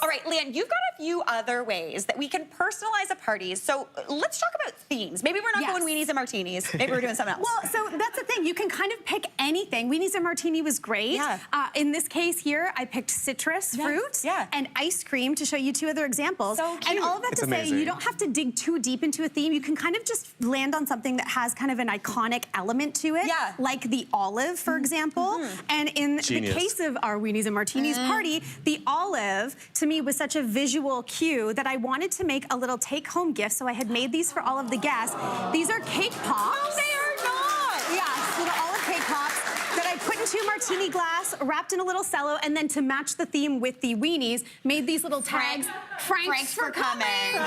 All right, Leigh-Ann, you've got a few other ways that we can personalize a party. So let's talk about themes. Maybe we're not going weenies and martinis. Maybe we're doing something else. Well, so that's the thing. You can kind of pick anything. Weenies and martini was great. Yeah. In this case here, I picked citrus fruit and ice cream to show you two other examples. So cute. And all of that to say, you don't have to dig too deep into a theme. You can kind of just land on something that has kind of an iconic element to it, like the olive, for example. And in the case of our weenies and martinis party, the olive, to me, was such a visual cue that I wanted to make a little take-home gift, so I had made these for all of the guests. These are cake pops. No, they are not! Yes, little olive cake pops that I put into a martini glass, wrapped in a little cello, and then to match the theme with the weenies, made these little tags. Frank's for coming.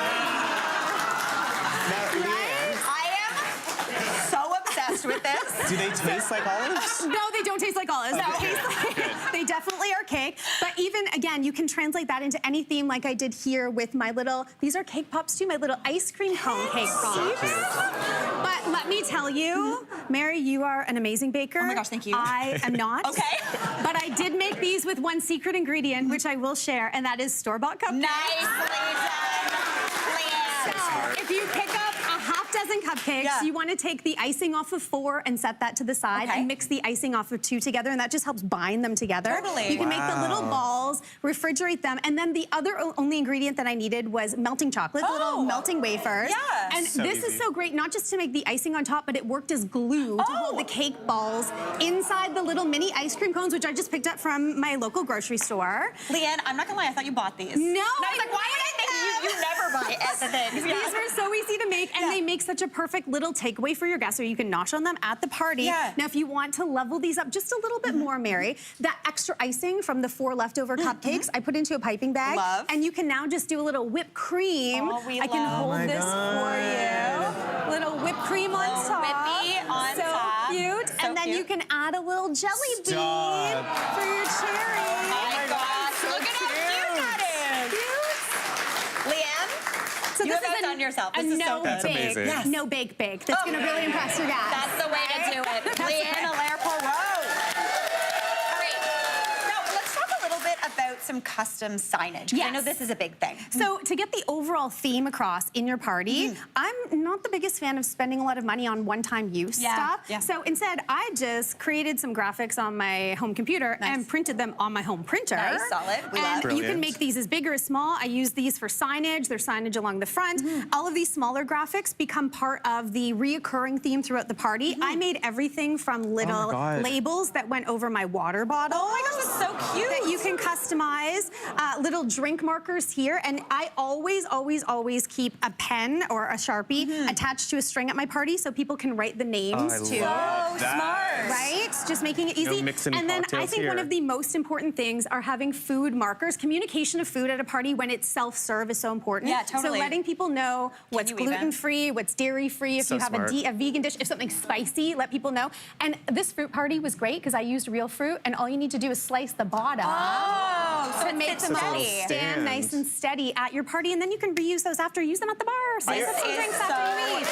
With this. Do they taste like olives? No, they don't taste like olives. They definitely are cake. But even, again, you can translate that into any theme like I did here with my little, these are cake pops too, my little ice cream cone cake pops. But let me tell you, Mary, you are an amazing baker. Oh my gosh, thank you. I am not. Okay. But I did make these with one secret ingredient, which I will share, and that is store-bought cupcakes. Nicely done, Leigh-Ann. So if you pick up a half dozen cupcakes, you want to take the icing off of 4 and set that to the side and mix the icing off of 2 together, and that just helps bind them together. Totally. You can make the little balls, refrigerate them, and then the other only ingredient that I needed was melting chocolate, little melting wafers. Yes. And so this is so great, not just to make the icing on top, but it worked as glue to hold the cake balls inside the little mini ice cream cones, which I just picked up from my local grocery store. Leigh-Ann, I'm not gonna lie, I thought you bought these. No, and I was like, why would I think you never buy things? These were so easy to make, and they make such a perfect little takeaway for your guests, or you can nosh on them at the party. Now, if you want to level these up just a little bit more, Mary, that extra icing from the 4 leftover cupcakes, I put into a piping bag. And you can now just do a little whipped cream. I can hold this for you. Little whipped cream on top. Whippy on top. So cute. And then you can add a little jelly bean for your cherry. Oh my gosh, look at how cute that is. Leigh-Ann, so you this have is outdone yourself. This is so That's amazing. No bake. That's going to really impress your guests. That's the way to do it. Leigh-Ann, Allaire, Perrault. All right. Now, let's talk a little bit about some custom signage. I know this is a big thing. So to get the overall theme across in your party, I'm not the biggest fan of spending a lot of money on one-time use stuff. So instead, I just created some graphics on my home computer and printed them on my home printer. Nice, solid. We love. And you can make these as big or as small. I use these for signage. There's signage along the front. All of these smaller graphics become part of the reoccurring theme throughout the party. I made everything from little labels that went over my water bottle. Oh my gosh, that's so cute. That you can customize. Little drink markers here, and I always keep a pen or a Sharpie attached to a string at my party so people can write the names too. So smart. Right? Just making it easy. And then I think one of the most important things are having food markers. Communication of food at a party when it's self-serve is so important. Yeah, totally. So letting people know what's gluten-free, what's dairy-free, if you have a vegan dish, if something's spicy, let people know. And this fruit party was great because I used real fruit, and all you need to do is slice the bottom. So it makes them all stand nice and steady at your party, and then you can reuse those after. Use them at the bar. Save some drinks after you eat.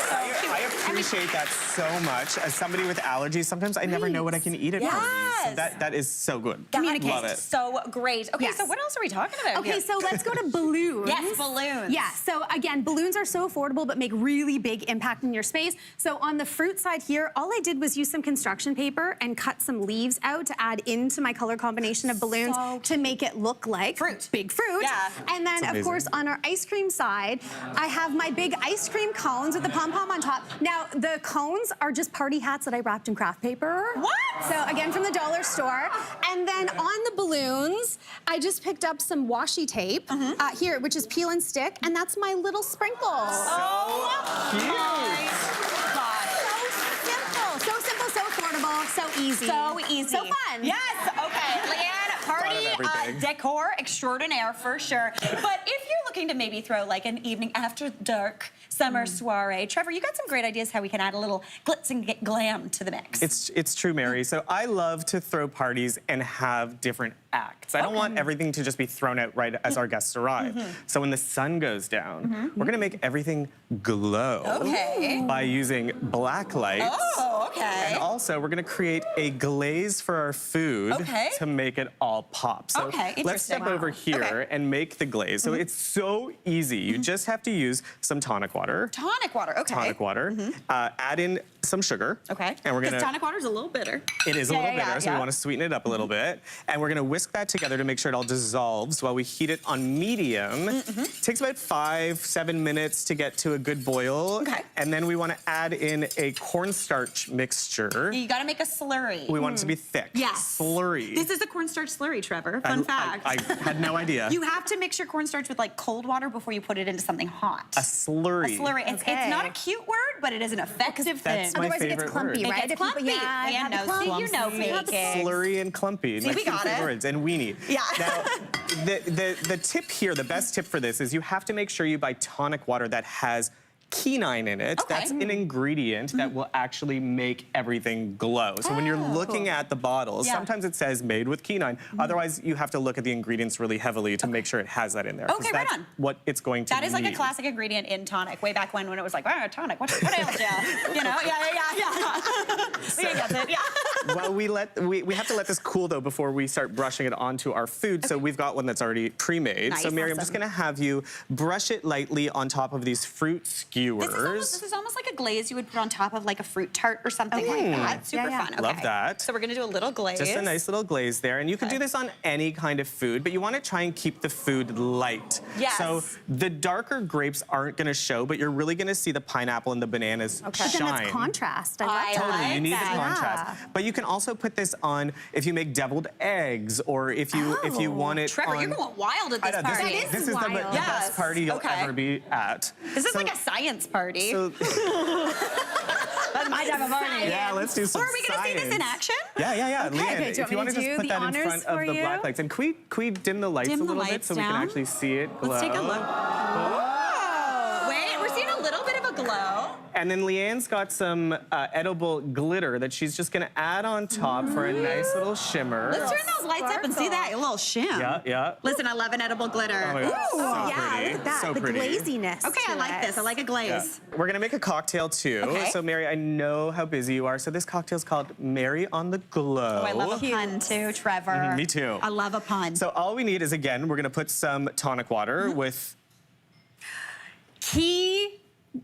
I appreciate that so much. As somebody with allergies, sometimes I never know what I can eat at parties. So that is so good. Love it. So great. Okay, so what else are we talking about? Okay, so let's go to balloons. Yes, balloons. Yeah, so again, balloons are so affordable but make really big impact in your space. So on the fruit side here, all I did was use some construction paper and cut some leaves out to add into my color combination of balloons to make it look like big fruit. And then, of course, on our ice cream side, I have my big ice cream cones with the pom-pom on top. Now, the cones are just party hats that I wrapped in craft paper. What? So, again, from the dollar store. And then on the balloons, I just picked up some washi tape here, which is peel and stick, and that's my little sprinkles. Oh, cute. So simple, so affordable, so easy. So easy. So fun. Yes, okay. Leigh-Ann, party decor extraordinaire for sure. But if you're looking to maybe throw like an evening after dark summer soiree, Trevor, you got some great ideas how we can add a little glitz and glam to the mix. It's true, Mary. So I love to throw parties and have different acts. I don't want everything to just be thrown out right as our guests arrive. So when the sun goes down, we're gonna make everything glow by using black lights. Oh, okay. And also, we're gonna create a glaze for our food to make it all pop. So let's step over here and make the glaze. So it's so easy. You just have to use some tonic water. Tonic water, okay. Tonic water. Add in some sugar. Okay. And we're gonna. Because tonic water is a little bitter. It is a little bitter, so we want to sweeten it up a little bit. And we're gonna whisk that together to make sure it all dissolves while we heat it on medium. It takes about 5-7 minutes to get to a good boil. Okay. And then we want to add in a cornstarch mixture. You gotta make a slurry. We want it to be thick. Yes. Slurry. This is a cornstarch slurry, Trevor. Fun fact. I had no idea. You have to mix your cornstarch with like cold water before you put it into something hot. A slurry. A slurry. It's not a cute word, but it is an effective thing. My Otherwise it gets favorite clumpy, word. right? It gets clumpy. Leigh-Ann knows. See, you know baking. Slurry and clumpy. See, my we two got favorite it. words. And weenie. Yeah. Now, the tip here, the best tip for this is you have to make sure you buy tonic water that has quinine in it. That's an ingredient that will actually make everything glow. So when you're looking at the bottles, sometimes it says made with quinine. Otherwise, you have to look at the ingredients really heavily to make sure it has that in there. Okay, right that's on. what it's going to That is like a need. classic ingredient in tonic. Way back when it was like, oh, tonic, what ails you? You know, yeah. Well, we have to let this cool though before we start brushing it onto our food. So we've got one that's already pre-made. Nice. So Mary, I'm just gonna have you brush it lightly on top of these fruit skewers. This is almost like a glaze you would put on top of like a fruit tart or something like that. Super fun. Okay. Love that. So we're gonna do a little glaze. Just a nice little glaze there. And you can do this on any kind of food, but you want to try and keep the food light. Yes. So the darker grapes aren't going to show, but you're really going to see the pineapple and the bananas But shine. then it's contrast. I love that. Totally, you need the that. contrast. But you can also put this on if you make deviled eggs, or if you want it Trevor, on... you're going wild at I this know, party. this is the wild. best party you'll Okay. ever be at. This is like a science party. So, That's my type of party. yeah, let's do some Or are we gonna see this in science. action? Yeah. Okay, Leigh-Ann, do you if want you me want to to just do put the that in honors front of for the you? black lights. And can we dim the lights Dim a the little bit lights so we can down. actually see it glow? Let's take a look. Wait, we're seeing a little bit of a glow. And then Leigh-Ann's got some edible glitter that she's just gonna add on top for a nice little shimmer. Let's turn those lights up and see that. A little shim. Yeah. Listen, I love an edible glitter. Oh my God, so Yeah, pretty. look at that. So the pretty. glaziness. Okay, I to like it. this. I like a glaze. We're gonna make a cocktail too. Okay. So Mary, I know how busy you are. So this cocktail's called Mary on the Glow. Oh, I love a pun too, Trevor. Me too. I love a pun. So all we need is, again, we're gonna put some tonic water with...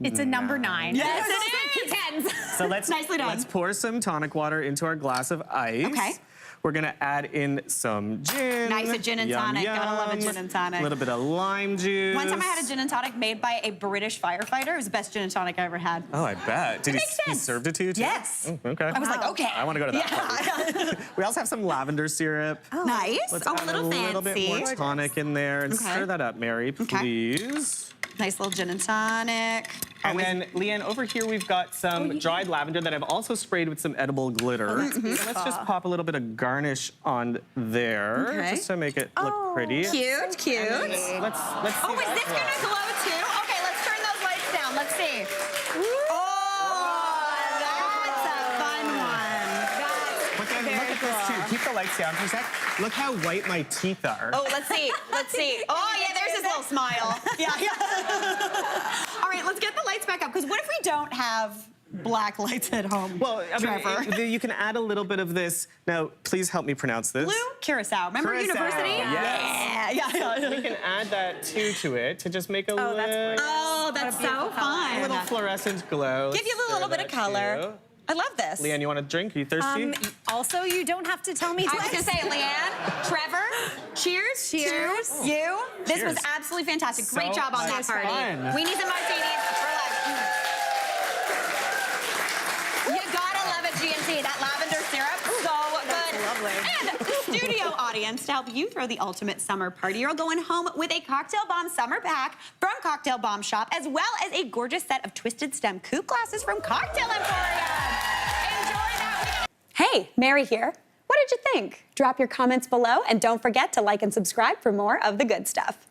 It's a number 9. Yes, it is. Tens. So let's Nicely done. Let's pour some tonic water into our glass of ice. Okay. We're gonna add in some gin. Nice, a gin and tonic. Gotta love a gin and tonic. A little bit of lime juice. One time I had a gin and tonic made by a British firefighter. It was the best gin and tonic I ever had. Oh, I bet. Did he makes sense. served it to you too? Yes. Oh, okay. I was like, okay. I want to go to that party. We also have some lavender syrup. Nice. Let's Oh, add a little bit fancy. more tonic in there and Okay. stir that up, Mary, please. Nice little gin and tonic. And then, Leigh-Ann, over here we've got some dried lavender that I've also sprayed with some edible glitter. So let's just pop a little bit of garnish on there, Okay. just to make it look pretty. Cute, cute. Let's see Oh, is that this gonna glow. glow too? Okay, let's turn those lights down. Let's see. Oh, that's a fun one. But then look at this too. Keep the lights down for a sec. Look how white my teeth are. Oh, let's see. Let's see. Oh, yeah, there's his little smile. Yeah. All right, let's get the lights back up, because what if we don't have black lights at home? Well, I Trevor. mean, you can add a little bit of this. Now, please help me pronounce this. Blue curacao. Remember Curacao, university? yes. Yeah. We can add that too to it to just make a little, Oh, that's so fun. little fluorescent glow. Give you a little bit of color. I love this. Leigh-Ann, you want a drink? Are you thirsty? Also, you don't have to tell me I was twice. gonna say, Leigh-Ann, Trevor, cheers. Cheers. To you. This was Cheers. absolutely fantastic. So Great job on that much party. fun. We need some martinis. Relax. You gotta love it, G&T. That lavender syrup, so good. lovely. And the studio audience, to help you throw the ultimate summer party, you're going home with a Cocktail Bomb summer pack from Cocktail Bomb Shop, as well as a gorgeous set of twisted stem coupe glasses from Cocktail Emporium. Enjoy that. Hey, Mary here. What did you think? Drop your comments below, and don't forget to like and subscribe for more of the good stuff.